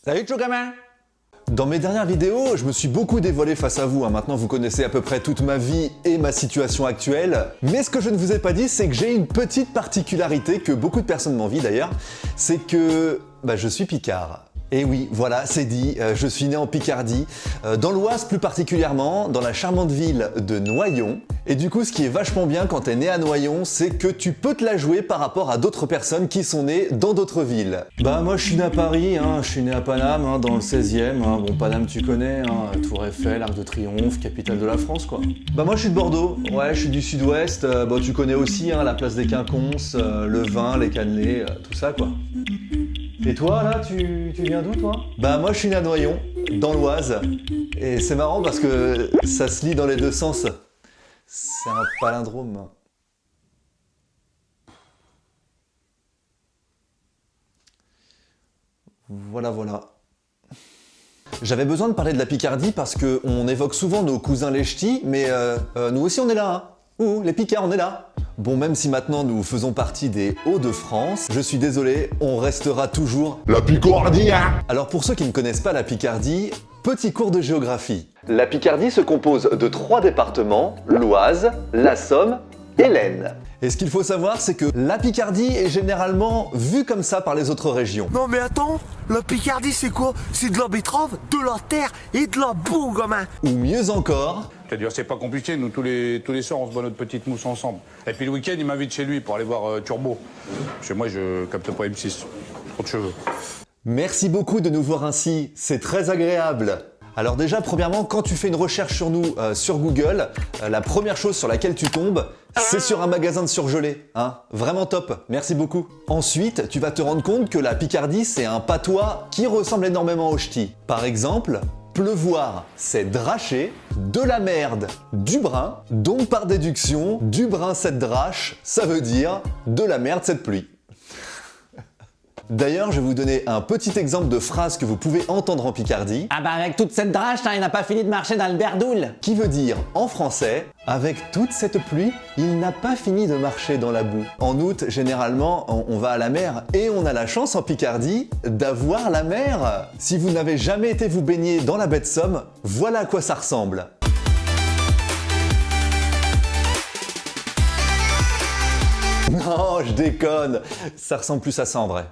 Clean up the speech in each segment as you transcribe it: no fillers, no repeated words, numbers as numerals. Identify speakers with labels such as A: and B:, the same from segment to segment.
A: Salut gamin. Dans mes dernières vidéos, je me suis beaucoup dévoilé face à vous. Maintenant, vous connaissez à peu près toute ma vie et ma situation actuelle. Mais ce que je ne vous ai pas dit, c'est que j'ai une petite particularité que beaucoup de personnes m'envient d'ailleurs. C'est que je suis picard. Et oui, voilà, c'est dit, je suis né en Picardie, dans l'Oise plus particulièrement, dans la charmante ville de Noyon. Et du coup, ce qui est vachement bien quand t'es né à Noyon, c'est que tu peux te la jouer par rapport à d'autres personnes qui sont nées dans d'autres villes. Moi je suis né à Paris, je suis né à Paname, dans le 16e. Bon, Paname tu connais, Tour Eiffel, Arc de Triomphe, capitale de la France quoi. Moi je suis de Bordeaux, ouais, je suis du sud-ouest, tu connais aussi la place des Quinconces, le vin, les cannelés, tout ça quoi. Et toi, là, tu viens d'où, toi? Moi, je suis né à Noyon, dans l'Oise. Et c'est marrant parce que ça se lit dans les deux sens. C'est un palindrome. Voilà. J'avais besoin de parler de la Picardie parce qu'on évoque souvent nos cousins les ch'tis, mais nous aussi on est là, Ouh, les Picards, on est là. Bon, même si maintenant nous faisons partie des Hauts-de-France, je suis désolé, on restera toujours
B: la Picardie.
A: Alors pour ceux qui ne connaissent pas la Picardie, petit cours de géographie. La Picardie se compose de 3 départements, l'Oise, la Somme et l'Aisne. Et ce qu'il faut savoir, c'est que la Picardie est généralement vue comme ça par les autres régions.
C: Non mais attends, la Picardie c'est quoi? C'est de la betterave, de la terre et de la boue, gamin.
A: Ou mieux encore...
D: C'est-à-dire, c'est pas compliqué, nous tous les soirs on se boit notre petite mousse ensemble. Et puis le week-end, il m'invite chez lui pour aller voir Turbo. Chez moi, je capte pas M6. Trop de cheveux.
A: Merci beaucoup de nous voir ainsi, c'est très agréable. Alors déjà, premièrement, quand tu fais une recherche sur nous sur Google, la première chose sur laquelle tu tombes, c'est sur un magasin de surgelés. Vraiment top, merci beaucoup. Ensuite, tu vas te rendre compte que la Picardie, c'est un patois qui ressemble énormément au ch'ti. Par exemple, pleuvoir, c'est dracher, de la merde, du brin, donc par déduction, du brin cette drache, ça veut dire de la merde cette pluie. D'ailleurs, je vais vous donner un petit exemple de phrase que vous pouvez entendre en Picardie.
E: Avec toute cette drache, il n'a pas fini de marcher dans le berdoul.
A: Qui veut dire, en français, avec toute cette pluie, il n'a pas fini de marcher dans la boue. En août, généralement, on va à la mer et on a la chance en Picardie d'avoir la mer. Si vous n'avez jamais été vous baigner dans la baie de Somme, voilà à quoi ça ressemble. Non, je déconne, ça ressemble plus à ça en vrai.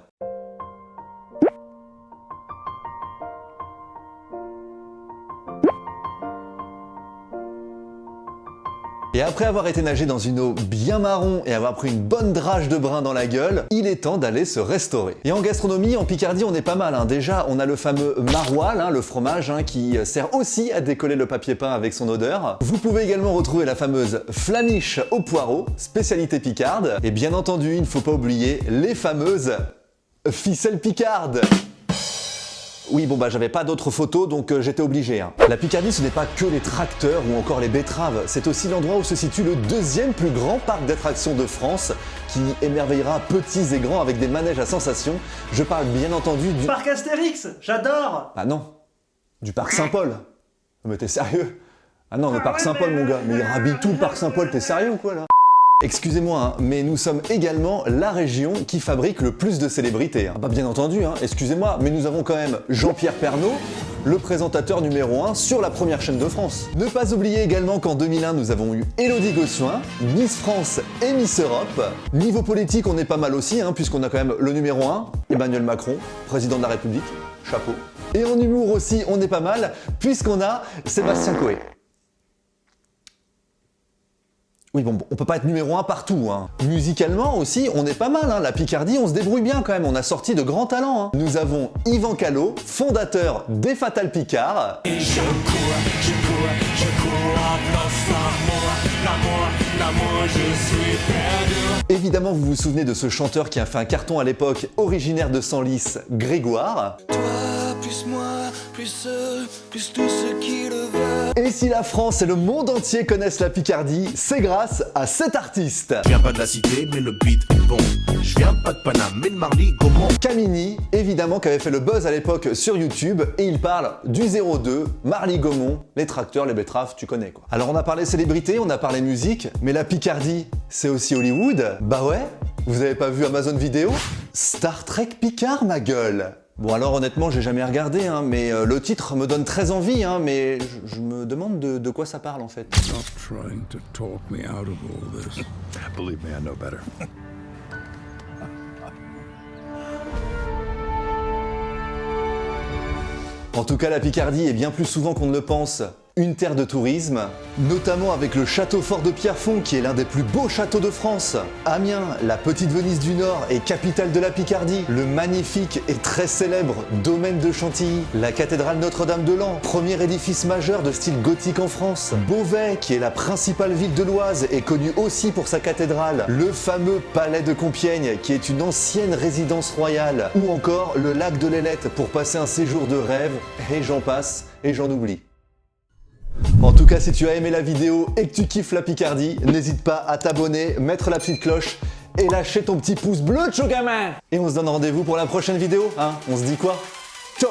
A: Et après avoir été nager dans une eau bien marron et avoir pris une bonne drache de brin dans la gueule, il est temps d'aller se restaurer. Et en gastronomie, en Picardie, on est pas mal. Déjà, on a le fameux maroilles, le fromage, qui sert aussi à décoller le papier peint avec son odeur. Vous pouvez également retrouver la fameuse flamiche au poireau, spécialité picarde. Et bien entendu, il ne faut pas oublier les fameuses ficelles picardes. Oui, j'avais pas d'autres photos, donc j'étais obligé. La Picardie, ce n'est pas que les tracteurs ou encore les betteraves, c'est aussi l'endroit où se situe le 2e plus grand parc d'attractions de France, qui émerveillera petits et grands avec des manèges à sensations. Je parle bien entendu du...
C: Parc Astérix, j'adore.
A: Ah non, du parc Saint-Paul. Mais t'es sérieux? Ah non, le parc Saint-Paul, mon gars, mais il rhabille tout le parc Saint-Paul, t'es sérieux ou quoi là? Excusez-moi, mais nous sommes également la région qui fabrique le plus de célébrités. Bien entendu, excusez-moi, mais nous avons quand même Jean-Pierre Pernaut, le présentateur numéro 1 sur la première chaîne de France. Ne pas oublier également qu'en 2001, nous avons eu Élodie Gossuin, Miss France et Miss Europe. Niveau politique, on est pas mal aussi, puisqu'on a quand même le numéro 1, Emmanuel Macron, président de la République, chapeau. Et en humour aussi, on est pas mal, puisqu'on a Sébastien Coé. Oui, on peut pas être numéro 1 partout. Musicalement aussi, on est pas mal. La Picardie, on se débrouille bien quand même. On a sorti de grands talents. Nous avons Yvan Callot, fondateur des Fatal Picards.
F: Et je cours en blanc l'amour, je suis perdu.
A: Évidemment, vous vous souvenez de ce chanteur qui a fait un carton à l'époque, originaire de Senlis, Grégoire.
F: Toi, plus moi, plus eux, plus tous ceux qui le veulent.
A: Et si la France et le monde entier connaissent la Picardie, c'est grâce à cet artiste.
G: Je viens pas de la cité, mais le beat est bon. Je viens pas de Paname, mais de Marly Gaumont.
A: Camini, évidemment, qui avait fait le buzz à l'époque sur YouTube, et il parle du 02, Marly Gaumont, les tracteurs, les betteraves, tu connais quoi. Alors on a parlé célébrité, on a parlé musique, mais la Picardie, c'est aussi Hollywood. Bah ouais, vous avez pas vu Amazon Vidéo? Star Trek Picard, ma gueule. Bon alors honnêtement j'ai jamais regardé, hein, mais le titre me donne très envie, hein, mais je me demande de quoi ça parle en fait.
B: Stop trying to talk me out of all this.
H: Believe me, I know better.
A: En tout cas la Picardie est bien plus souvent qu'on ne le pense une terre de tourisme, notamment avec le château fort de Pierrefonds qui est l'un des plus beaux châteaux de France. Amiens, la petite Venise du Nord et capitale de la Picardie, le magnifique et très célèbre domaine de Chantilly, la cathédrale Notre-Dame de Laon, premier édifice majeur de style gothique en France, Beauvais qui est la principale ville de l'Oise et connue aussi pour sa cathédrale, le fameux palais de Compiègne qui est une ancienne résidence royale, ou encore le lac de l'Ailette pour passer un séjour de rêve, et j'en passe et j'en oublie. En tout cas, si tu as aimé la vidéo et que tu kiffes la Picardie, n'hésite pas à t'abonner, mettre la petite cloche et lâcher ton petit pouce bleu, tchou gamin. Et on se donne rendez-vous pour la prochaine vidéo, hein. On se dit quoi? Ciao.